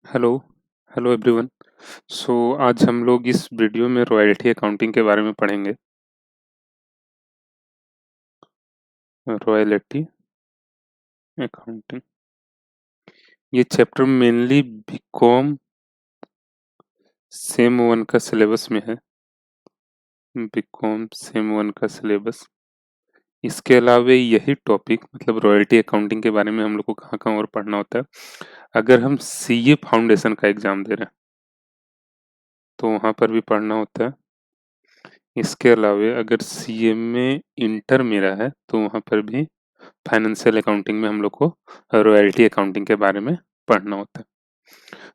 Hello hello everyone. आज हम लोग इस वीडियो में रॉयल्टी अकाउंटिंग के बारे में पढ़ेंगे। रॉयल्टी अकाउंटिंग ये chapter mainly BCom sem one का सिलेबस में है। बीकॉम सेम वन का सिलेबस। इसके अलावा यही टॉपिक मतलब रॉयल्टी अकाउंटिंग के बारे में हम लोग को कहाँ कहाँ और पढ़ना होता है। अगर हम सीए फाउंडेशन का एग्जाम दे रहे हैं तो वहाँ पर भी पढ़ना होता है। इसके अलावा अगर सीए में इंटर मेरा है तो वहाँ पर भी फाइनेंशियल अकाउंटिंग में हम लोग को रॉयल्टी अकाउंटिंग के बारे में पढ़ना होता है।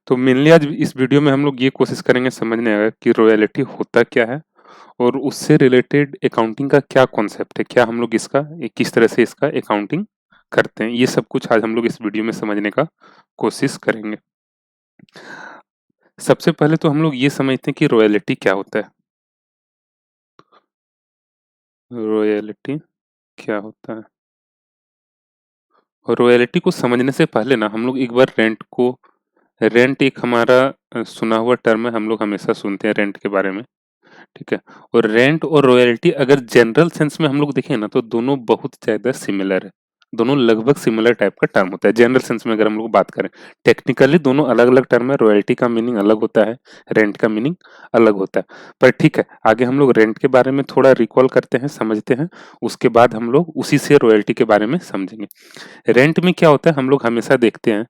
तो मेनली आज इस वीडियो में हम लोग ये कोशिश करेंगे समझने का कि रॉयल्टी होता क्या है और उससे रिलेटेड अकाउंटिंग का क्या कॉन्सेप्ट है, क्या हम लोग इसका किस तरह से इसका अकाउंटिंग करते हैं, ये सब कुछ आज हम लोग इस वीडियो में समझने का कोशिश करेंगे। सबसे पहले तो हम लोग ये समझते हैं कि रॉयल्टी क्या होता है। रॉयल्टी क्या होता है? रॉयल्टी को समझने से पहले ना हम लोग एक बार रेंट एक हमारा सुना हुआ टर्म है, हम लोग हमेशा सुनते हैं रेंट के बारे में। ठीक है। और रेंट और रॉयल्टी अगर जनरल सेंस में हम लोग देखें ना तो दोनों बहुत ज्यादा सिमिलर है। दोनों लगभग सिमिलर टाइप का टर्म होता है जनरल सेंस में अगर हम लोग बात करें। टेक्निकली दोनों अलग अलग टर्म है, रॉयल्टी का मीनिंग अलग होता है, रेंट का मीनिंग अलग होता है। पर ठीक है, आगे हम लोग रेंट के बारे में थोड़ा रिकॉल करते हैं, समझते हैं। उसके बाद हम लोग उसी से रॉयल्टी के बारे में समझेंगे। रेंट में क्या होता है हम लोग हमेशा देखते हैं।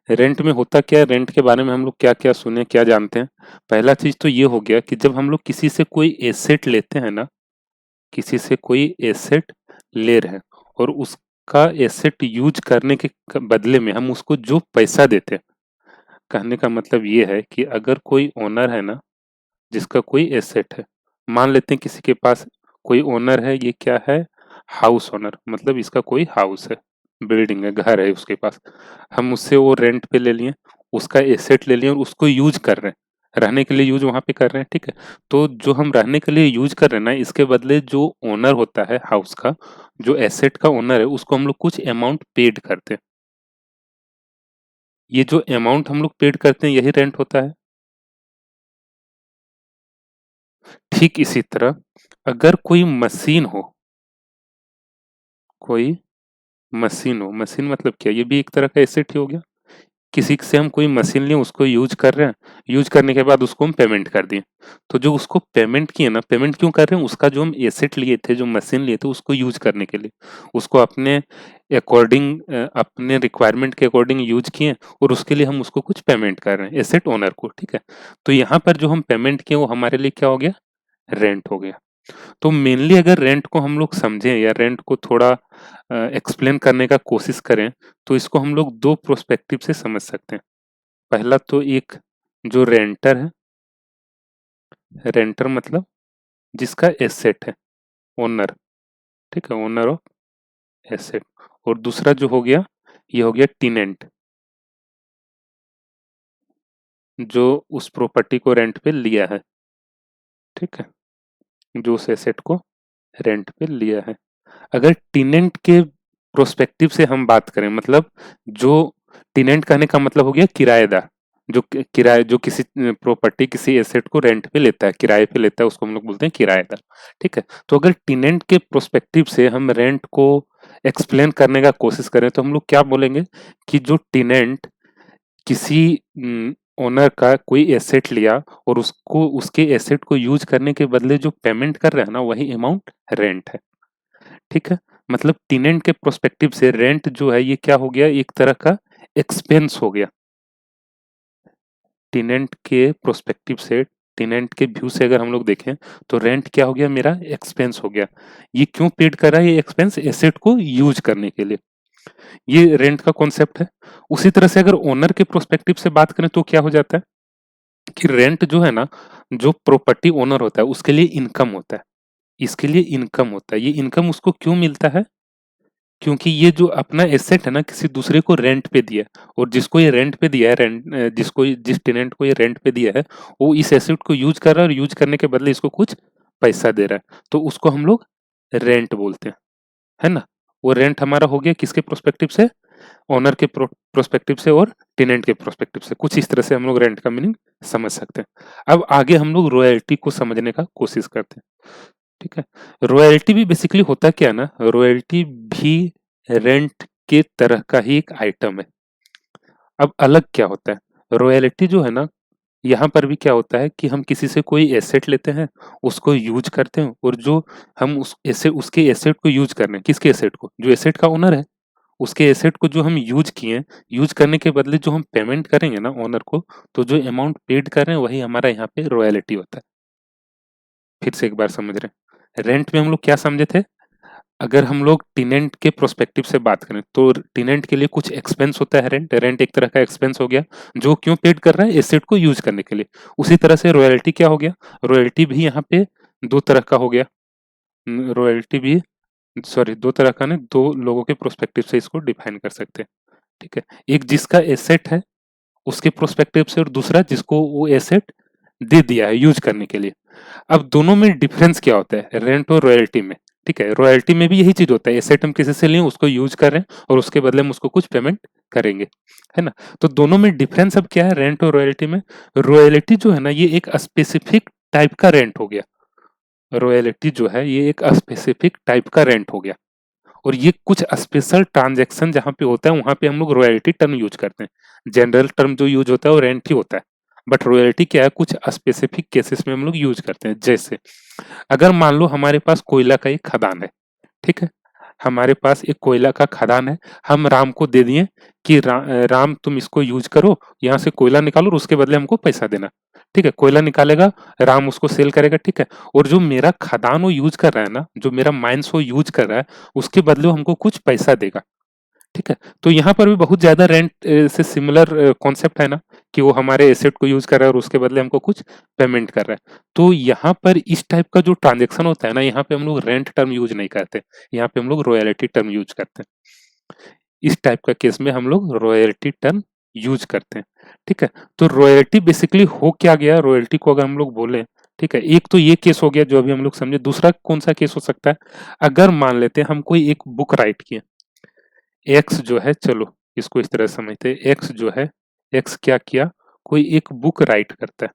रेंट में होता क्या है, रेंट के बारे में हम लोग क्या क्या सुने, क्या जानते हैं। पहला चीज तो ये हो गया कि जब हम लोग किसी से कोई एसेट लेते हैं ना, किसी से कोई एसेट ले रहे हैं और उसका एसेट यूज करने के बदले में हम उसको जो पैसा देते हैं, कहने का मतलब ये है कि अगर कोई ओनर है ना, जिसका कोई एसेट है, मान लेते हैं किसी के पास कोई ओनर है, ये क्या है, हाउस ओनर, मतलब इसका कोई हाउस है, बिल्डिंग है, घर है उसके पास। हम उससे वो रेंट पे ले लिए, उसका एसेट ले लिए और उसको यूज कर रहे हैं, रहने के लिए यूज वहां पे कर रहे हैं। ठीक है। तो जो हम रहने के लिए यूज कर रहे हैं ना, इसके बदले जो ओनर होता है हाउस का, जो एसेट का ओनर है, उसको हम लोग कुछ अमाउंट पेड करते हैं। ये जो अमाउंट हम लोग पेड करते हैं यही रेंट होता है। ठीक इसी तरह अगर कोई मशीन हो, कोई मशीन हो, मशीन मतलब क्या, ये भी एक तरह का एसेट ही हो गया। किसी से हम कोई मशीन लिए, उसको यूज कर रहे हैं, यूज करने के बाद उसको हम पेमेंट कर दिए। तो जो उसको पेमेंट किए ना, पेमेंट क्यों कर रहे हैं, उसका जो हम एसेट लिए थे, जो मशीन लिए थे, उसको यूज करने के लिए, उसको अपने अकॉर्डिंग, अपने रिक्वायरमेंट के अकॉर्डिंग यूज किए और उसके लिए हम उसको कुछ पेमेंट कर रहे हैं एसेट ओनर को। ठीक है। तो यहाँ पर जो हम पेमेंट किए वो हमारे लिए क्या हो गया, रेंट हो गया। तो मेनली अगर रेंट को हम लोग समझें या रेंट को थोड़ा एक्सप्लेन करने का कोशिश करें तो इसको हम लोग दो प्रोस्पेक्टिव से समझ सकते हैं। पहला तो एक जो रेंटर है, रेंटर मतलब जिसका एसेट है, ओनर। ठीक है, ओनर ऑफ एसेट। और दूसरा जो हो गया, ये हो गया टीनेंट, जो उस प्रॉपर्टी को रेंट पे लिया है। ठीक है, जो उस एसेट को रेंट पे लिया है। अगर टीनेंट के प्रोस्पेक्टिव से हम बात करें, मतलब जो टीनेंट कहने का मतलब हो गया किराएदार, जो किराए, जो किसी प्रॉपर्टी, किसी एसेट को रेंट पे लेता है, किराए पे लेता है, उसको हम लोग बोलते हैं किराएदार। ठीक है। तो अगर टीनेंट के प्रोस्पेक्टिव से हम रेंट को एक्सप्लेन करने का कोशिश करें तो हम लोग क्या बोलेंगे कि जो टीनेंट किसी ओनर का कोई एसेट लिया और उसको, उसके एसेट को यूज करने के बदले जो पेमेंट कर रहा है ना, वही अमाउंट रेंट है। ठीक है। मतलब टीनेंट के प्रोस्पेक्टिव से रेंट जो है ये क्या हो गया, एक तरह का एक्सपेंस हो गया। टीनेंट के प्रोस्पेक्टिव से, टीनेंट के व्यू से अगर हम लोग देखें तो रेंट क्या हो गया, मेरा एक्सपेंस हो गया। ये क्यों पेड कर रहा है, ये एक्सपेंस एसेट को यूज करने के लिए। ये रेंट का कॉन्सेप्ट है। उसी तरह से अगर ओनर के प्रोस्पेक्टिव से बात करें तो क्या हो जाता है कि रेंट जो है ना, जो प्रॉपर्टी ओनर होता है उसके लिए इनकम होता है। इसके लिए इनकम होता है। ये इनकम उसको क्यों मिलता है, क्योंकि ये जो अपना एसेट है ना, किसी दूसरे को रेंट पे दिया है, और जिसको ये रेंट पे दिया है, जिस टेनेंट को ये रेंट पे दिया है, वो इस एसेट को यूज कर रहा है और यूज करने के बदले इसको कुछ पैसा दे रहा है, तो उसको हम लोग रेंट बोलते हैं, है ना। वो रेंट हमारा हो गया किसके प्रोस्पेक्टिव से, ओनर के प्रोस्पेक्टिव से और टेनेंट के प्रोस्पेक्टिव से। कुछ इस तरह से हम लोग रेंट का मीनिंग समझ सकते हैं। अब आगे हम लोग रॉयल्टी को समझने का कोशिश करते हैं। ठीक है, रॉयल्टी भी बेसिकली होता क्या है ना, रॉयल्टी भी रेंट के तरह का ही एक आइटम है। अब अलग क्या होता है, रॉयल्टी जो है ना, यहाँ पर भी क्या होता है कि हम किसी से कोई एसेट लेते हैं, उसको यूज करते हैं, और जो हम उसके एसेट को यूज कर रहे हैं, किसके एसेट को, जो एसेट का ओनर है, उसके एसेट को जो हम यूज किए, यूज करने के बदले जो हम पेमेंट करेंगे ना ओनर को, तो जो अमाउंट पेड कर रहे हैं वही हमारा यहाँ पे रॉयल्टी होता है। फिर से एक बार समझ रहे हैं, रेंट में हम लोग क्या समझे थे, अगर हम लोग टेनेंट के प्रोस्पेक्टिव से बात करें तो टेनेंट के लिए कुछ एक्सपेंस होता है, रेंट रेंट एक तरह का एक्सपेंस हो गया, जो क्यों पेड कर रहा है, एसेट को यूज करने के लिए। उसी तरह से रॉयल्टी क्या हो गया, रॉयल्टी भी यहाँ पे दो तरह का हो गया, रॉयल्टी भी, सॉरी दो तरह का नहीं, दो लोगों के प्रोस्पेक्टिव से इसको डिफाइन कर सकते हैं। ठीक है, एक जिसका एसेट है उसके प्रोस्पेक्टिव से, और दूसरा जिसको वो एसेट दे दिया है यूज करने के लिए। अब दोनों में डिफरेंस क्या होता है, रेंट और रॉयल्टी में। ठीक है, रॉयल्टी में भी यही चीज होता है, एसेट हम किसी से लें, उसको यूज कर रहे हैं, और उसके बदले हम उसको कुछ पेमेंट करेंगे, है ना। तो दोनों में डिफरेंस अब क्या है, रेंट और रॉयल्टी में। रॉयल्टी जो है ना, ये एक स्पेसिफिक टाइप का रेंट हो गया। रॉयल्टी जो है ये एक स्पेसिफिक टाइप का रेंट हो गया, और ये कुछ स्पेशल ट्रांजैक्शन जहां पे होता है वहां पे हम लोग रॉयल्टी टर्म यूज करते हैं। जनरल टर्म जो यूज होता है वो रेंट ही होता है, बट रॉयल्टी क्या है, कुछ स्पेसिफिक केसेस में हम लोग यूज करते हैं। जैसे अगर मान लो हमारे पास कोयला का एक खदान है, ठीक है, हमारे पास एक कोयला का खदान है, हम राम को दे दिए कि राम तुम इसको यूज करो, यहाँ से कोयला निकालो और उसके बदले हमको पैसा देना। ठीक है, कोयला निकालेगा, राम उसको सेल करेगा, ठीक है, और जो मेरा खदान वो यूज कर रहा है ना, जो मेरा माइंस वो यूज कर रहा है, उसके बदले वो हमको कुछ पैसा देगा। ठीक है, तो यहाँ पर भी बहुत ज्यादा रेंट से सिमिलर कॉन्सेप्ट है ना, कि वो हमारे एसेट को यूज कर रहा है और उसके बदले हमको कुछ पेमेंट कर रहा है। तो यहाँ पर इस टाइप का जो ट्रांजेक्शन होता है ना, यहाँ पे हम लोग रेंट टर्म यूज नहीं करते, यहाँ पे हम लोग रॉयल्टी टर्म यूज करते हैं। इस टाइप का केस में हम लोग रॉयल्टी टर्म यूज करते हैं। ठीक है, तो रॉयल्टी बेसिकली हो क्या गया, रॉयल्टी को अगर हम लोग बोले, ठीक है, एक तो ये केस हो गया जो अभी हम लोग समझे। दूसरा कौन सा केस हो सकता है, अगर मान लेते हैं हम कोई एक बुक राइट किए, एक्स जो है, चलो इसको इस तरह समझते हैं, एक्स जो है, एक्स क्या किया, कोई एक बुक राइट करता है,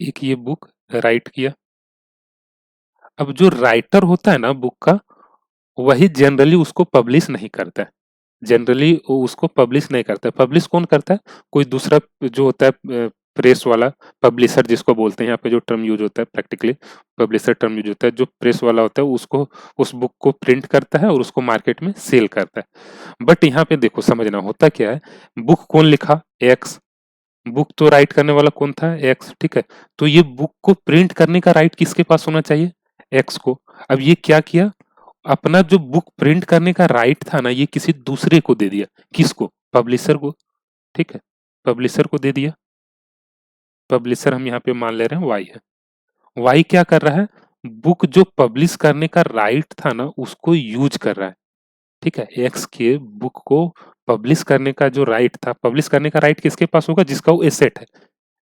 एक ये बुक राइट किया। अब जो राइटर होता है ना बुक का, वही जनरली उसको पब्लिश नहीं करता है, जनरली वो उसको पब्लिश नहीं करता है। पब्लिश कौन करता है, कोई दूसरा जो होता है प्रेस वाला, पब्लिशर जिसको बोलते हैं, यहाँ पे जो टर्म यूज होता है प्रैक्टिकली पब्लिशर टर्म यूज होता है, जो प्रेस वाला होता है उसको, उस बुक को प्रिंट करता है और उसको मार्केट में सेल करता है। बट यहाँ पे देखो समझना होता क्या है, बुक कौन लिखा, एक्स, बुक तो राइट करने वाला कौन था, एक्स। ठीक है, तो ये बुक को प्रिंट करने का राइट किसके पास होना चाहिए, एक्स को। अब ये क्या किया, अपना जो बुक प्रिंट करने का राइट था ना, ये किसी दूसरे को दे दिया, किसको, पब्लिशर को। ठीक है, पब्लिशर को दे दिया। पब्लिशर हम यहाँ पे मान ले रहे हैं वाई है। वाई क्या कर रहा है, बुक जो पब्लिश करने का राइट था ना उसको यूज कर रहा है। ठीक है, एक्स के बुक को पब्लिश करने का जो राइट था, पब्लिश करने का राइट किसके पास होगा, जिसका वो एसेट है।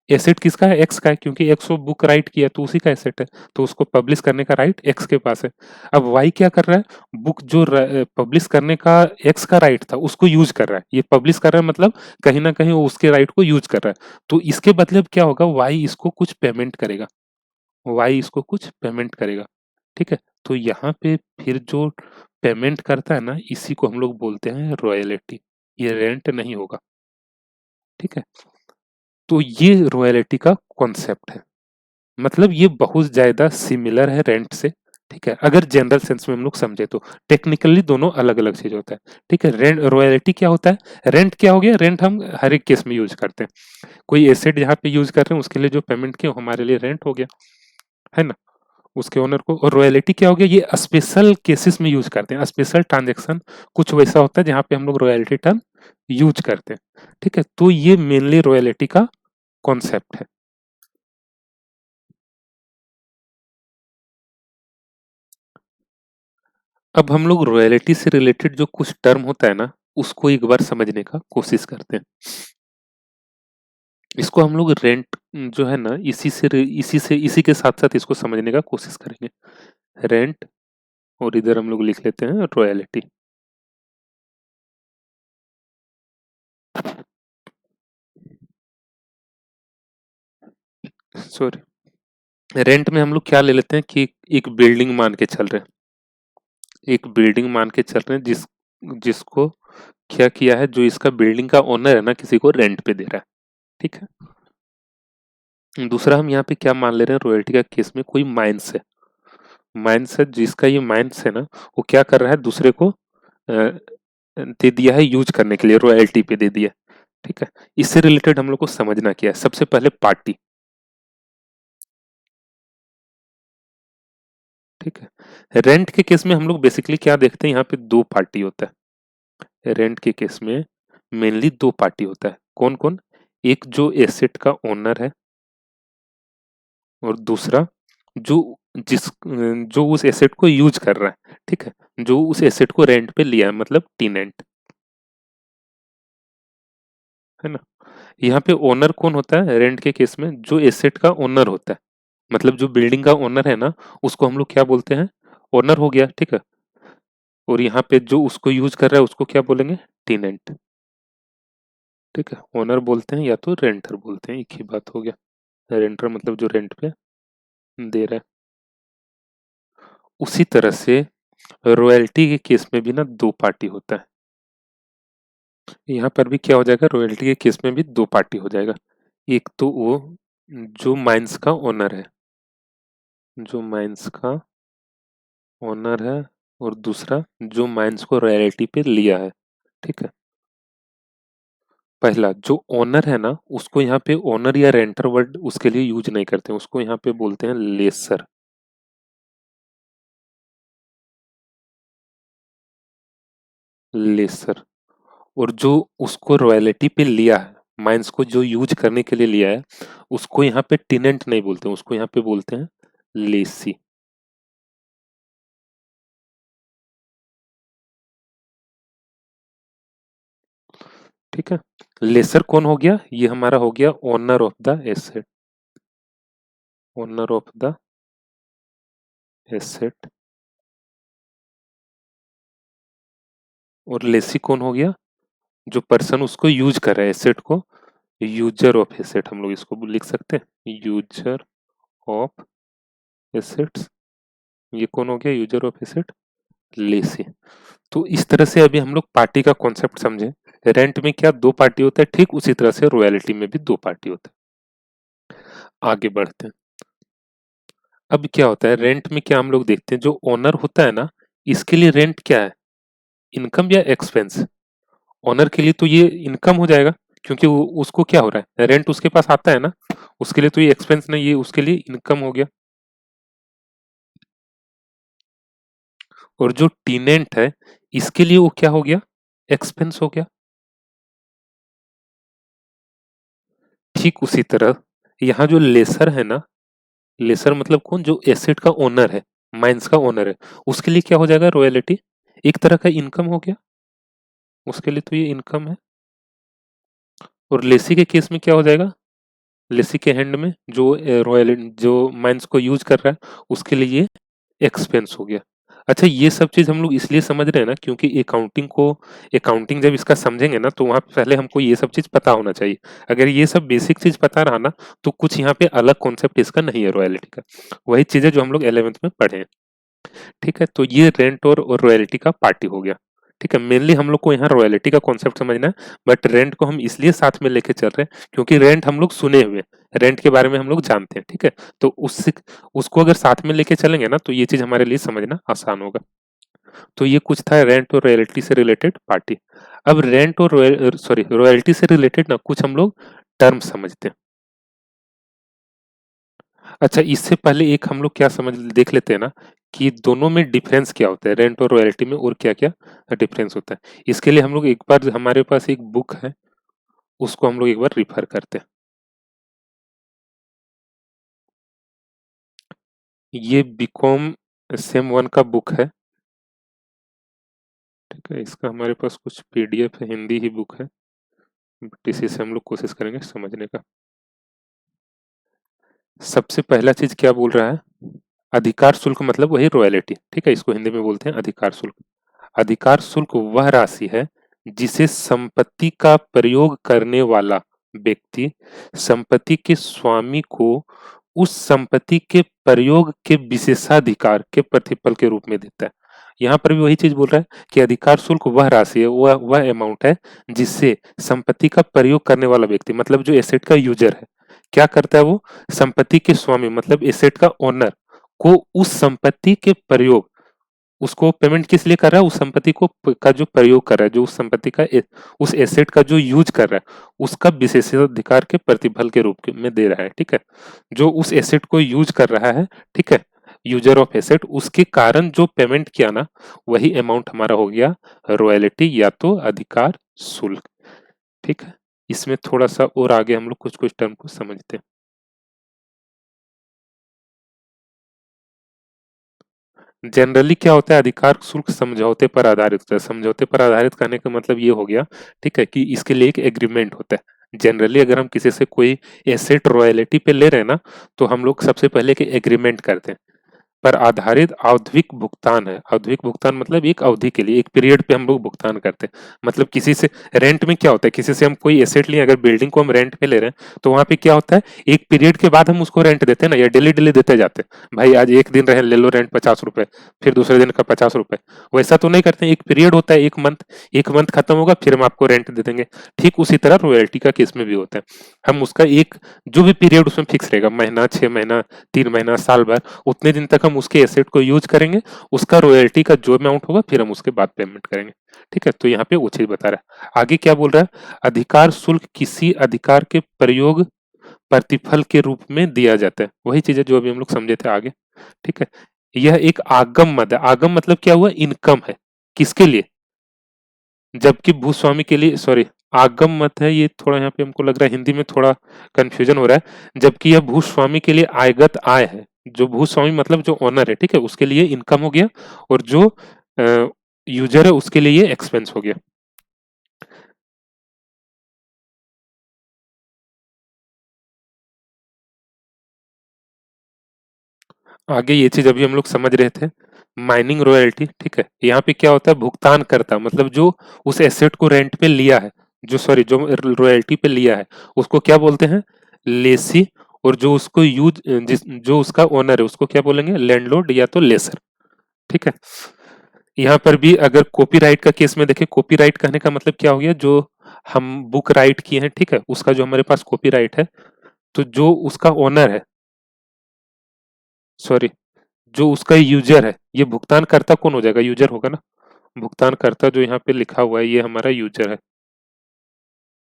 एसेट किसका है, एक्स का है, क्योंकि एक्स वो बुक राइट किया तो उसी का एसेट है, तो उसको पब्लिश करने का राइट एक्स के पास है। अब वाई क्या कर रहा है, बुक जो पब्लिश करने का एक्स का राइट था उसको यूज कर रहा है, ये पब्लिश कर रहा है मतलब कहीं ना कहीं वो उसके राइट को यूज कर रहा है। तो इसके बदले अब क्या होगा, वाई इसको कुछ पेमेंट करेगा, वाई इसको कुछ पेमेंट करेगा। ठीक है, तो यहाँ पे फिर जो पेमेंट करता है ना, इसी को हम लोग बोलते हैं रॉयल्टी, ये रेंट नहीं होगा। ठीक है, तो ये रॉयल्टी का कॉन्सेप्ट है, मतलब ये बहुत ज्यादा सिमिलर है रेंट से। ठीक है, अगर जनरल सेंस में हम लोग समझे तो टेक्निकली दोनों अलग अलग चीज होता है। ठीक है, रेंट रॉयल्टी क्या होता है, रेंट क्या हो गया, रेंट हम हर एक केस में यूज करते हैं, कोई एसेट जहाँ पे यूज कर रहे हैं उसके लिए जो पेमेंट किया वो हमारे लिए रेंट हो गया, है ना, उसके ओनर को। और रॉयल्टी क्या हो गया, ये स्पेशल केसेस में यूज करते हैं, स्पेशल ट्रांजेक्शन कुछ वैसा होता है जहाँ पे हम लोग रॉयल्टी टर्म यूज करते हैं। ठीक है, तो ये मेनली रॉयल्टी का कॉन्सेप्ट है। अब हम लोग रॉयल्टी से रिलेटेड जो कुछ टर्म होता है ना, उसको एक बार समझने का कोशिश करते हैं। इसको हम लोग रेंट जो है ना, इसी के साथ साथ इसको समझने का कोशिश करेंगे, रेंट, और इधर हम लोग लिख लेते हैं रॉयल्टी। सॉरी, रेंट में हम लोग क्या ले लेते हैं कि एक बिल्डिंग मान के चल रहे हैं, एक बिल्डिंग मान के चल रहे हैं जिसको क्या किया है, जो इसका बिल्डिंग का ओनर है ना, किसी को रेंट पे दे रहा है। ठीक है, दूसरा हम यहाँ पे क्या मान ले रहे हैं, रॉयल्टी का केस में कोई माइंस है, माइंस है, जिसका ये माइंस है ना, वो क्या कर रहा है, दूसरे को दे दिया है यूज करने के लिए, रॉयल्टी पे दे दिया। ठीक है, इससे रिलेटेड हम लोग को समझना क्या है, सबसे पहले पार्टी। ठीक है, रेंट के केस में हम लोग बेसिकली क्या देखते हैं, यहाँ पे दो पार्टी होता है। रेंट के केस में मेनली दो पार्टी होता है, कौन कौन, एक जो एसेट का ओनर है, और दूसरा जो जो उस एसेट को यूज कर रहा है। ठीक है, जो उस एसेट को रेंट पे लिया है, मतलब टीनेंट, है ना। यहाँ पे ओनर कौन होता है रेंट के केस में, जो एसेट का ओनर होता है, मतलब जो बिल्डिंग का ओनर है ना, उसको हम लोग क्या बोलते हैं, ओनर हो गया। ठीक है, और यहाँ पे जो उसको यूज कर रहा है उसको क्या बोलेंगे, टीनेंट। ठीक है, ओनर बोलते हैं या तो रेंटर बोलते हैं, एक ही बात हो गया। रेंटर मतलब जो रेंट पे दे रहा है। उसी तरह से रॉयल्टी के केस में भी ना दो पार्टी होता है। यहाँ पर भी क्या हो जाएगा, रॉयल्टी के केस में भी दो पार्टी हो जाएगा। एक तो वो जो माइंस का ओनर है, जो माइंस का ओनर है, और दूसरा जो माइंस को रॉयल्टी पे लिया है। ठीक है, पहला जो ओनर है ना, उसको यहाँ पे ओनर या रेंटर वर्ड उसके लिए यूज नहीं करते, उसको यहाँ पे बोलते हैं लेसर। लेसर, और जो उसको रॉयल्टी पे लिया है, माइंस को जो यूज करने के लिए लिया है, उसको यहाँ पे टेनेंट नहीं बोलते, उसको यहाँ पे बोलते हैं लेसी। ठीक है, लेसर कौन हो गया, ये हमारा हो गया owner of the asset, owner of the asset. और लेसी कौन हो गया, जो पर्सन उसको यूज कर रहा है एसेट को, यूजर ऑफ एसेट हम लोग इसको लिख सकते हैं, यूजर ऑफ एसेट्स। ये कौन हो गया, यूजर ऑफ एसेट, लेसी। तो इस तरह से अभी हम लोग पार्टी का कॉन्सेप्ट समझे। रेंट में क्या दो पार्टी होता है, ठीक उसी तरह से रॉयल्टी में भी दो पार्टी होता है। आगे बढ़ते हैं। अब क्या होता है, रेंट में क्या हम लोग देखते हैं, जो ओनर होता है ना, इसके लिए रेंट क्या है, इनकम या एक्सपेंस। ओनर के लिए तो ये इनकम हो जाएगा, क्योंकि उसको क्या हो रहा है, रेंट उसके पास आता है ना, उसके लिए तो ये एक्सपेंस नहीं, ये उसके लिए इनकम हो गया। और जो टीनेंट है, इसके लिए वो क्या हो गया, एक्सपेंस हो गया। ठीक उसी तरह यहाँ जो लेसर है ना, लेसर मतलब कौन, जो एसेट का ओनर है, माइंस का ओनर है, उसके लिए क्या हो जाएगा, रॉयल्टी, एक तरह का इनकम हो गया, उसके लिए तो ये इनकम है। और लेसी के केस में क्या हो जाएगा, लेसी के हैंड में जो रॉयल जो माइंस को यूज कर रहा है, उसके लिए ये एक्सपेंस हो गया। अच्छा, ये सब चीज हम लोग इसलिए समझ रहे हैं ना, क्योंकि अकाउंटिंग जब इसका समझेंगे ना, तो वहां पहले हमको ये सब चीज पता होना चाहिए। अगर ये सब बेसिक चीज पता रहा ना, तो कुछ यहाँ पे अलग कॉन्सेप्ट इसका नहीं है रॉयल्टी का, वही चीजें जो हम लोग 11वीं में पढ़े हैं। ठीक है, तो ये रेंट और रॉयल्टी का पार्टी हो गया। ठीक है, मेनली हम लोग को यहाँ रॉयल्टी का कॉन्सेप्ट समझना है, बट रेंट को हम इसलिए साथ में लेके चल रहे हैं, क्योंकि रेंट हम लोग सुने हुए हैं, रेंट के बारे में हम लोग जानते हैं। ठीक है, तो उससे उसको अगर साथ में लेके चलेंगे ना, तो ये चीज हमारे लिए समझना आसान होगा। तो ये कुछ था रेंट और रॉयल्टी से रिलेटेड पार्टी। अब रेंट और सॉरी रॉयल्टी से रिलेटेड ना कुछ हम लोग टर्म समझते हैं। अच्छा, इससे पहले एक हम लोग क्या समझ देख लेते हैं ना, कि दोनों में डिफरेंस क्या होता है, रेंट और रॉयल्टी में, और क्या क्या डिफरेंस होता है। इसके लिए हम लोग एक बार, हमारे पास एक बुक है, उसको हम लोग एक बार रिफर करते हैं। ये बीकॉम सेम वन का बुक है। ठीक है, इसका हमारे पास कुछ पीडीएफ है, हिंदी ही बुक है, बट इसी से हम लोग कोशिश करेंगे समझने का। सबसे पहला चीज क्या बोल रहा है, अधिकार शुल्क मतलब वही रॉयल्टी। ठीक है, इसको हिंदी में बोलते हैं अधिकार शुल्क। अधिकार शुल्क वह राशि है जिसे संपत्ति का प्रयोग करने वाला व्यक्ति संपत्ति के स्वामी को उस संपत्ति के प्रयोग के विशेषाधिकार के प्रतिफल के रूप में देता है। यहाँ पर भी वही चीज बोल रहा है कि अधिकार शुल्क वह राशि है, वह अमाउंट है जिससे संपत्ति का प्रयोग करने वाला व्यक्ति मतलब जो एसेट का यूजर है क्या करता है, वो संपत्ति के स्वामी मतलब एसेट का ओनर को उस संपत्ति के प्रयोग, उसको पेमेंट किस लिए कर रहा है, उस संपत्ति को का जो प्रयोग कर रहा है, जो उस संपत्ति का उस एसेट का जो यूज कर रहा है उसका विशेषाधिकार के प्रतिफल के रूप में दे रहा है। ठीक है, जो उस एसेट को यूज कर रहा है, ठीक है, यूजर ऑफ एसेट, उसके कारण जो पेमेंट किया ना वही अमाउंट हमारा हो गया रॉयल्टी या तो अधिकार शुल्क। ठीक है, इसमें थोड़ा सा और आगे हम लोग कुछ कुछ टर्म को समझते हैं। जनरली क्या होता है, अधिकार शुल्क समझौते पर आधारित होता है। समझौते पर आधारित कहने का मतलब ये हो गया, ठीक है, कि इसके लिए एक एग्रीमेंट होता है। जनरली अगर हम किसी से कोई एसेट रॉयल्टी पे ले रहे हैं ना तो हम लोग सबसे पहले के एग्रीमेंट करते हैं। पर आधारित आवधिक भुगतान है। आवधिक भुगतान मतलब एक अवधि के लिए, एक पीरियड पे हम लोग भुगतान करते हैं। मतलब किसी से रेंट में क्या होता है, किसी से हम कोई एसेट लिए, अगर बिल्डिंग को हम रेंट पे ले रहे हैं तो वहां पे क्या होता है, एक पीरियड के बाद हम उसको रेंट देते हैं ना, या डेली डेली देते जाते हैं। भाई आज एक दिन रहे ले लो रेंट 50 रुपए, फिर दूसरे दिन का 50 रुपए। वैसा तो नहीं करते, एक पीरियड होता है, एक मंथ खत्म होगा फिर हम आपको रेंट दे देंगे। ठीक उसी तरह रॉयल्टी का केस में भी होता है। हम उसका एक जो भी पीरियड उसमें फिक्स रहेगा, महीना, 6 महीना, 3 महीना, साल भर, उतने दिन तक हम उसके एसेट को यूज करेंगे। उसका रॉयल्टी का जो अमाउंट होगा फिर हम उसके बाद पेमेंट करेंगे। ठीक है, तो यहाँ पे वो चीज बता रहा है। आगे क्या बोल रहा है, अधिकार शुल्क किसी अधिकार के प्रयोग प्रतिफल के रूप में दिया जाता है। वही चीज है जो अभी हम लोग समझे थे आगे। ठीक है, यह एक आगम मद है। आगम मतलब क्या हुआ, इनकम है। किसके लिए, जबकि भूस्वामी के लिए, सॉरी, आगम मत है ये, थोड़ा यहाँ पे हमको लग रहा है हिंदी में थोड़ा कंफ्यूजन हो रहा है। जबकि यह भूस्वामी के लिए आयगत आय है। जो भूस्वामी मतलब जो ओनर है, ठीक है, उसके लिए इनकम हो गया, और जो यूजर है उसके लिए ये एक्सपेंस हो गया। आगे ये चीज अभी हम लोग समझ रहे थे, माइनिंग रॉयल्टी। ठीक है, यहाँ पे क्या होता है, भुगतान करता मतलब जो उस एसेट को रेंट पे लिया है, जो सॉरी जो रॉयल्टी पे लिया है उसको क्या बोलते हैं, लेसी। और जो उसको यूज जिस जो उसका ओनर है उसको क्या बोलेंगे, लैंडलॉर्ड या तो लेसर। ठीक है, यहाँ पर भी अगर कॉपीराइट का केस में देखें, कॉपीराइट कहने का मतलब क्या हो गया, जो हम बुक राइट किए हैं, ठीक है, उसका जो हमारे पास कॉपीराइट है, तो जो उसका ओनर है, सॉरी, जो उसका यूजर है, ये भुगतान करता कौन हो जाएगा, यूजर होगा ना। भुगतान करता जो यहाँ पे लिखा हुआ है ये हमारा यूजर है।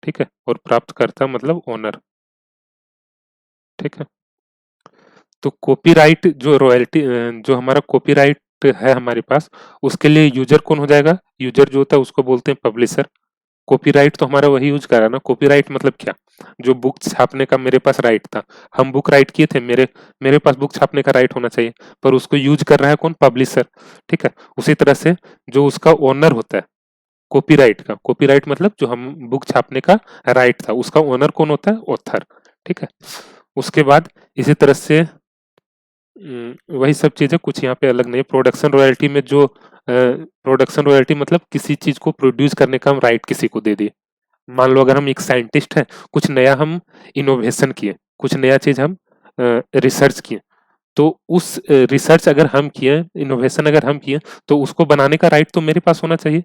ठीक है, और प्राप्त करता मतलब ओनर। ठीक है, तो कॉपीराइट जो रॉयल्टी, जो हमारा कॉपीराइट है हमारे पास, उसके लिए यूजर कौन हो जाएगा, यूजर जो होता है उसको बोलते हैं पब्लिशर। कॉपीराइट तो हमारा वही यूज कर रहा है ना। कॉपीराइट मतलब क्या, जो बुक छापने का मेरे पास राइट था, हम बुक राइट किए थे, मेरे मेरे पास बुक छापने का राइट होना चाहिए, पर उसको यूज कर रहा है कौन, पब्लिशर। ठीक है, उसी तरह से जो उसका ओनर होता है कॉपीराइट का, कॉपीराइट मतलब जो हम बुक छापने का राइट था, उसका ओनर कौन होता है, ऑथर। ठीक है, उसके बाद इसी तरह से वही सब चीजें कुछ यहाँ पे अलग नहीं है। प्रोडक्शन रॉयल्टी में जो प्रोडक्शन रॉयल्टी मतलब किसी चीज को प्रोड्यूस करने का हम राइट किसी को दे दिए। मान लो अगर हम एक साइंटिस्ट हैं, कुछ नया हम इनोवेशन किए, कुछ नया चीज हम रिसर्च किए, तो उस रिसर्च अगर हम किए, इनोवेशन अगर हम किए, तो उसको बनाने का राइट तो मेरे पास होना चाहिए।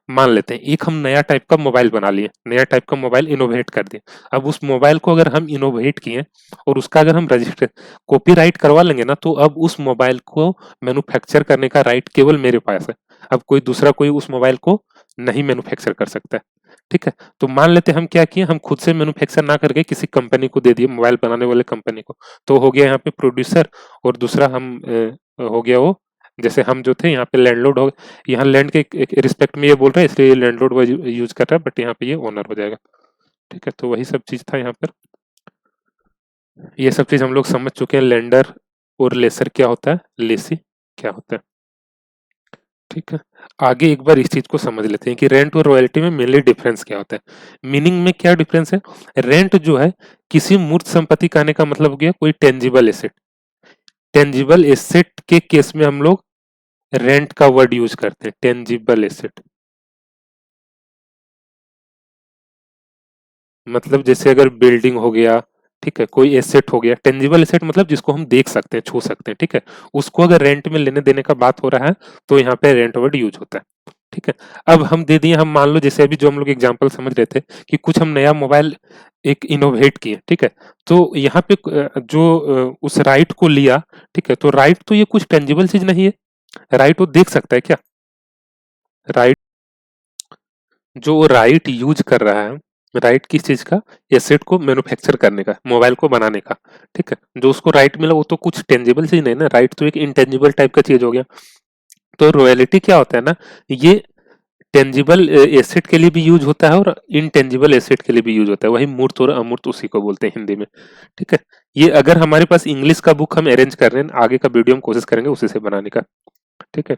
मान लेते हैं एक हम नया टाइप का मोबाइल बना लिए, नया टाइप का मोबाइल इनोवेट कर दिए। अब उस मोबाइल को अगर हम इनोवेट किए और उसका अगर हम रजिस्टर कॉपीराइट करवा लेंगे ना, तो अब उस मोबाइल को मैन्युफैक्चर करने का राइट केवल मेरे पास है। अब कोई दूसरा कोई उस मोबाइल को नहीं मैन्युफैक्चर कर सकता है। ठीक है, तो मान लेते हम क्या किए, हम खुद से मैन्युफैक्चर ना करके किसी कंपनी को दे दिए, मोबाइल बनाने वाले कंपनी को। तो हो गया यहाँ पे प्रोड्यूसर, और दूसरा हम हो गया वो, जैसे हम जो थे यहाँ पे लैंडलॉर्ड हो, यहाँ लैंड के रिस्पेक्ट में ये बोल रहा है इसलिए लैंडलॉर्ड वर्ड यूज कर रहा है, बट यहाँ पे ये ओनर हो जाएगा। ठीक है, तो वही सब चीज था यहाँ पर। ये सब चीज हम लोग समझ चुके हैं, लेंडर और लेसर क्या होता है, लेसी क्या होता है। ठीक है, आगे एक बार इस चीज को समझ लेते हैं कि रेंट और रॉयल्टी में मेनली डिफरेंस क्या होता है। मीनिंग में क्या डिफरेंस है, रेंट जो है किसी मूर्त संपत्ति कहने का मतलब हो गया कोई टेंजिबल एसेट। टेंजिबल एसेट के केस में हम लोग रेंट का वर्ड यूज करते हैं, टेंजिबल एसेट। मतलब जैसे अगर बिल्डिंग हो गया, ठीक है, कोई एसेट हो गया, टेंजिबल एसेट मतलब जिसको हम देख सकते हैं, छू सकते हैं, ठीक है, उसको अगर रेंट में लेने देने का बात हो रहा है तो यहाँ पे रेंट वर्ड यूज होता है, ठीक है। अब हम दे दिए, हम मान लो जैसे अभी जो हम लोग एग्जांपल समझ रहे थे कि कुछ हम नया मोबाइल एक इनोवेट किए, ठीक है, तो यहाँ पे जो उस राइट को लिया, ठीक है, तो राइट तो ये कुछ टेंजिबल चीज नहीं है, राइट वो देख सकता है क्या? राइट, जो राइट यूज कर रहा है, राइट किस चीज का? एसेट को मैन्युफैक्चर करने का, मोबाइल को बनाने का, ठीक है, जो उसको राइट मिला वो तो कुछ टेंजिबल चीज नहीं ना, राइट तो एक इंटेंजिबल टाइप का चीज हो गया। तो रॉयल्टी क्या होता है ना, ये टेंजिबल एसेट के लिए भी यूज होता है और इनटेंजिबल एसेट के लिए भी यूज होता है, वही मूर्त और अमूर्त उसी को बोलते हैं हिंदी में, ठीक है। ये अगर हमारे पास इंग्लिश का बुक हम अरेंज कर रहे हैं, आगे का वीडियो हम कोशिश करेंगे उसी से बनाने का, ठीक है।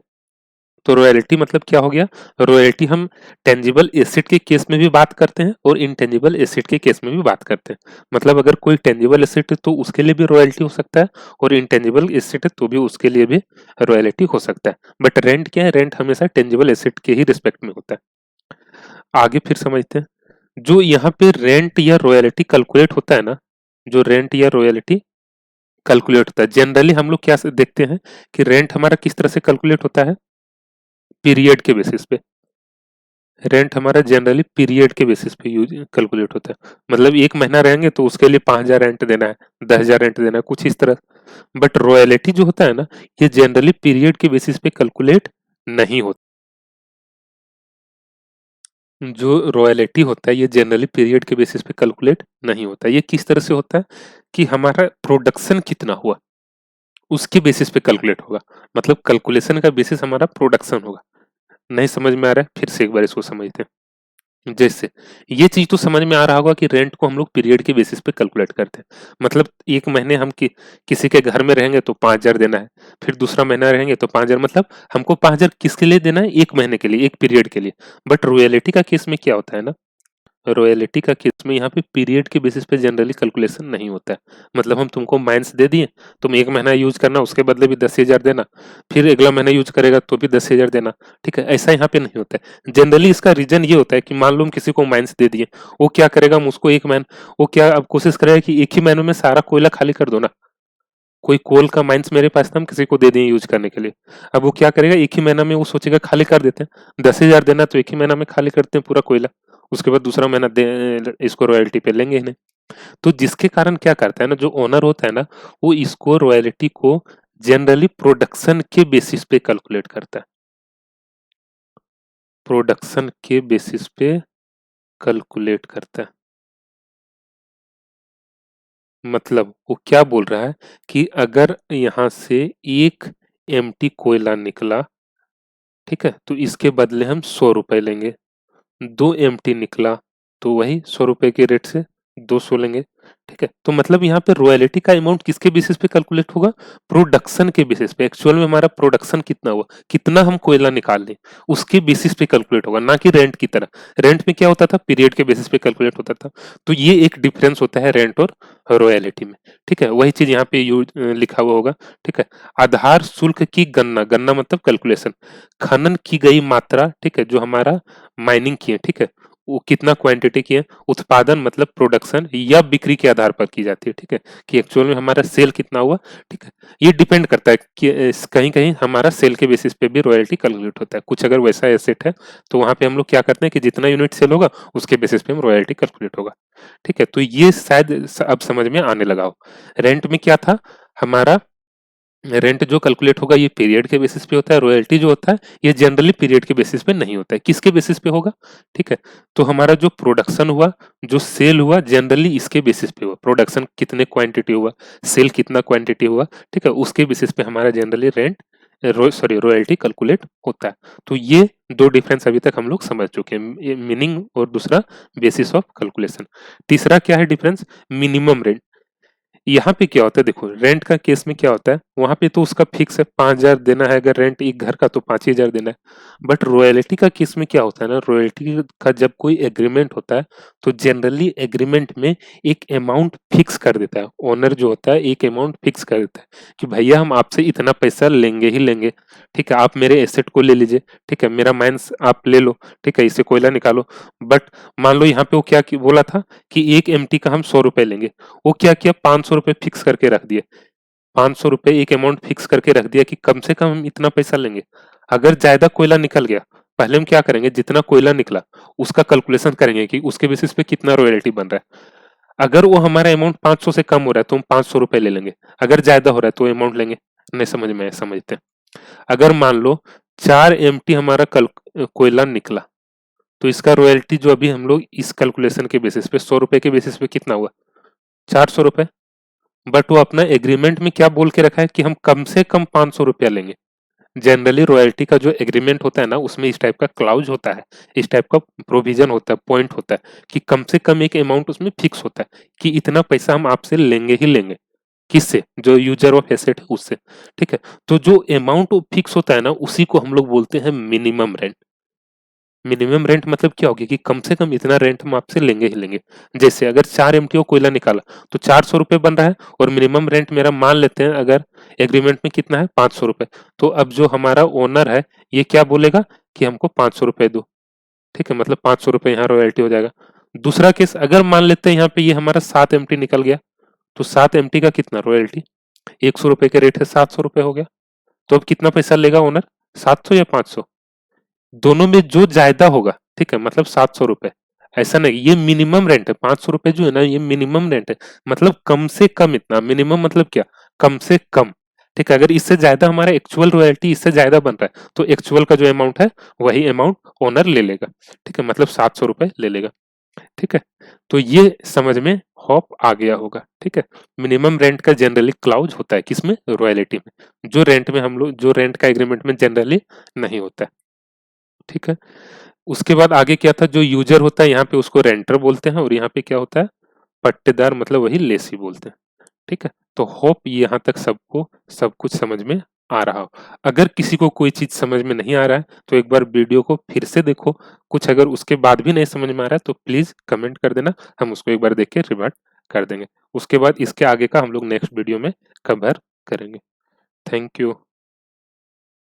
तो रॉयल्टी मतलब क्या हो गया? रॉयल्टी हम टेंजिबल एसेट के केस में भी बात करते हैं और इनटेंजिबल एसेट के केस में भी बात करते हैं। मतलब अगर कोई टेंजिबल एसेट है तो उसके लिए भी रॉयल्टी हो सकता है, और इनटेंजिबल एसेट है तो भी उसके लिए भी रॉयल्टी हो सकता है। बट रेंट क्या है? रेंट हमेशा टेंजिबल एसेट के ही रिस्पेक्ट में होता है। आगे फिर समझते हैं, जो यहाँ पे रेंट या रॉयल्टी कैलकुलेट होता है ना, जो रेंट या रॉयल्टी कैलकुलेट होता है, जनरली हम लोग क्या देखते हैं कि रेंट हमारा किस तरह से कैलकुलेट होता है? पीरियड के बेसिस पे। रेंट हमारा जनरली पीरियड के बेसिस पे यूज कैलकुलेट होता है, मतलब एक महीना रहेंगे तो उसके लिए 5,000 रेंट देना है, 10,000 रेंट देना है, कुछ इस तरह। बट रॉयल्टी जो होता है ना, ये जनरली पीरियड के बेसिस पे कैलकुलेट नहीं होता। जो रॉयल्टी होता है ये जनरली पीरियड के बेसिस पे कैलकुलेट नहीं होता। ये किस तरह से होता है कि हमारा प्रोडक्शन कितना हुआ उसके बेसिस पे कैलकुलेट होगा, मतलब कैलकुलेशन का बेसिस हमारा प्रोडक्शन होगा। नहीं समझ में आ रहा है? फिर से एक बार इसको समझते हैं। जैसे ये चीज तो समझ में आ रहा होगा कि रेंट को हम लोग पीरियड के बेसिस पे कैलकुलेट करते हैं, मतलब एक महीने हम किसी के घर में रहेंगे तो 5,000 देना है, फिर दूसरा महीना रहेंगे तो 5,000, मतलब हमको 5,000 किसके लिए देना है? एक महीने के लिए, एक पीरियड के लिए। बट रॉयल्टी का केस में क्या होता है ना, रॉयल्टी का केस में यहाँ पे पीरियड के बेसिस पे जनरली कैलकुलेशन नहीं होता है। मतलब हम तुमको माइंस दे दिए, तुम एक महीना यूज करना, उसके बदले भी 10,000 देना, फिर अगला महीना यूज करेगा तो भी 10,000 देना, ठीक है। ऐसा यहाँ पे नहीं होता है। जनरली इसका रीजन ये होता है कि मान लो हम किसी को माइंस दे दिए, वो क्या करेगा? हम उसको एक महीना, वो क्या अब कोशिश करेगा कि एक ही महीने में सारा कोयला खाली कर दो ना। कोई कोल का माइंस मेरे पास था, हम किसी को दे दिए यूज करने के लिए, अब वो क्या करेगा? एक ही महीना में वो सोचेगा खाली कर देते हैं, 10,000 देना तो एक ही महीना में खाली करते हैं पूरा कोयला, उसके बाद दूसरा महीना दे, इसको रॉयल्टी पे लेंगे ही नहीं। तो जिसके कारण क्या करता है ना, जो ओनर होता है ना, वो इसको रॉयल्टी को जनरली प्रोडक्शन के बेसिस पे कैलकुलेट करता है, प्रोडक्शन के बेसिस पे कैलकुलेट करता है। मतलब वो क्या बोल रहा है कि अगर यहाँ से एक एम्प्टी कोयला निकला, ठीक है, तो इसके बदले हम 100 रुपए लेंगे। 2 एम्प्टी निकला तो वही 100 रुपए के रेट से 200 लेंगे, ठीक है। तो मतलब यहाँ पे रॉयल्टी का अमाउंट किसके बेसिस पे कैलकुलेट होगा? प्रोडक्शन के बेसिस पे, एक्चुअल में हमारा प्रोडक्शन कितना हुआ, कितना हम कोयला निकाल लें, उसके बेसिस पे कैलकुलेट होगा, ना कि रेंट की तरह। रेंट में क्या होता था? पीरियड के बेसिस पे कैलकुलेट होता था। तो ये एक डिफरेंस होता है रेंट और रॉयल्टी में, ठीक है। वही चीज यहाँ पे यूज लिखा हुआ होगा, ठीक है। आधार शुल्क की गणना, गणना मतलब कैलकुलेशन, खनन की गई मात्रा, ठीक है, जो हमारा माइनिंग किए, ठीक है, वो कितना क्वांटिटी की है, उत्पादन मतलब प्रोडक्शन या बिक्री के आधार पर की जाती है, ठीक है, कि एक्चुअल में हमारा सेल कितना हुआ, ठीक है। ये डिपेंड करता है कि कहीं कहीं हमारा सेल के बेसिस पे भी रॉयल्टी कैलकुलेट होता है। कुछ अगर वैसा एसेट है तो वहां पे हम लोग क्या करते हैं कि जितना यूनिट सेल होगा उसके बेसिस पे हम रॉयल्टी कैलकुलेट होगा, ठीक है। तो ये शायद अब समझ में आने लगा हो। रेंट में क्या था हमारा? रेंट जो कैलकुलेट होगा ये पीरियड के बेसिस पे होता है, रॉयल्टी जो होता है ये जनरली पीरियड के बेसिस पे नहीं होता है। किसके बेसिस पे होगा? ठीक है, तो हमारा जो प्रोडक्शन हुआ, जो सेल हुआ, जनरली इसके बेसिस पे हुआ, प्रोडक्शन कितने क्वांटिटी हुआ, सेल कितना क्वांटिटी हुआ, ठीक है, उसके बेसिस पे हमारा generally rent sorry royalty calculate होता है। तो ये दो डिफरेंस अभी तक हम लोग समझ चुके हैं, मीनिंग और दूसरा बेसिस ऑफ कैलकुलेशन। तीसरा क्या है डिफरेंस? Minimum rent. यहाँ पे क्या होता है देखो, रेंट का केस में क्या होता है, वहां पे तो उसका फिक्स है 5,000 देना है, अगर रेंट एक घर का तो 5,000 देना है। बट रॉयल्टी का केस में क्या होता है ना, रॉयल्टी का जब कोई एग्रीमेंट होता है तो जनरली एग्रीमेंट में एक अमाउंट फिक्स कर देता है, ओनर जो होता है एक अमाउंट फिक्स कर देता है कि भैया हम आपसे इतना पैसा लेंगे ही लेंगे, ठीक है, आप मेरे एसेट को ले लीजिए, ठीक है, मेरा माइंस आप ले लो, ठीक है, इससे कोयला निकालो। बट मान लो यहाँ पे वो क्या बोला था कि एक एमटी का हम 100 रुपए लेंगे, वो क्या किया 500 रुपए फिक्स करके रख दिए, 500 रुपए एक अमाउंट फिक्स करके रख दिया कि कम से कम हम इतना पैसा लेंगे। अगर ज्यादा कोयला निकल गया, पहले हम क्या करेंगे, जितना कोयला निकला उसका कैलकुलेशन करेंगे कि उसके बेसिस पे कितना रॉयल्टी बन रहा है। अगर वो हमारा अमाउंट 500 से कम हो रहा है तो हम 500 रुपए ले लेंगे, अगर ज्यादा हो रहा है तो अमाउंट लेंगे। नहीं समझ में समझते हैं। अगर मान लो 4 एमटी हमारा कल कोयला निकला, तो इसका रॉयल्टी जो अभी हम लोग इस कैलकुलेशन के बेसिस पे 100 रुपए के बेसिस पे कितना हुआ, 400 रुपए। बट वो अपना एग्रीमेंट में क्या बोल के रखा है कि हम कम से कम 500 रुपया लेंगे। जनरली रॉयल्टी का जो एग्रीमेंट होता है ना, उसमें इस टाइप का क्लाउज होता है, इस टाइप का प्रोविजन होता है, पॉइंट होता है कि कम से कम एक अमाउंट उसमें फिक्स होता है कि इतना पैसा हम आपसे लेंगे ही लेंगे। किससे, जो यूजर ऑफ एसेट है उससे, ठीक है। तो जो अमाउंट फिक्स होता है ना, उसी को हम लोग बोलते हैं मिनिमम रेंट। मिनिमम रेंट मतलब क्या होगी कि कम से कम इतना रेंट हम आपसे लेंगे ही लेंगे। जैसे अगर 4 एमटीओ कोयला निकाला तो 400 रुपए बन रहा है, और मिनिमम रेंट मेरा मान लेते हैं अगर एग्रीमेंट में कितना है 500 रुपए, तो अब जो हमारा ओनर है ये क्या बोलेगा कि हमको 500 रुपए दो, ठीक है, मतलब 500 रुपए यहाँ रॉयल्टी हो जाएगा। दूसरा केस अगर मान लेते हैं यहाँ पे ये हमारा 7 एमटी निकल गया, तो 7 एमटी का कितना रॉयल्टी, 100 रुपए के रेट है 700 रुपए हो गया। तो अब कितना पैसा लेगा ओनर, 700 या 500, दोनों में जो ज्यादा होगा, ठीक है, मतलब 700 रुपए। ऐसा नहीं, ये मिनिमम रेंट है, 500 रुपए जो है ना ये मिनिमम रेंट है, मतलब कम से कम इतना, मिनिमम मतलब क्या, कम से कम, ठीक है। अगर इससे ज्यादा हमारा एक्चुअल रॉयल्टी इससे ज्यादा बन रहा है तो एक्चुअल का जो अमाउंट है वही अमाउंट ओनर ले लेगा, ठीक है, मतलब 700 रुपए ले लेगा, ठीक है। तो ये समझ में होप आ गया होगा, ठीक है। मिनिमम रेंट का जनरली क्लाउज होता है किसमें, रॉयल्टी में, जो रेंट में हम लोग, जो रेंट का एग्रीमेंट में जनरली नहीं होता है, ठीक है। उसके बाद आगे क्या था, जो यूजर होता है यहाँ पे उसको रेंटर बोलते हैं, और यहाँ पे क्या होता है, पट्टेदार, मतलब वही लेसी बोलते हैं, ठीक है। तो होप यहाँ तक सबको सब कुछ समझ में आ रहा हो। अगर किसी को कोई चीज समझ में नहीं आ रहा है तो एक बार वीडियो को फिर से देखो, कुछ अगर उसके बाद भी नहीं समझ में आ रहा है तो प्लीज कमेंट कर देना, हम उसको एक बार देख के रिवर्ट कर देंगे। उसके बाद इसके आगे का हम लोग नेक्स्ट वीडियो में कवर करेंगे। Thank you.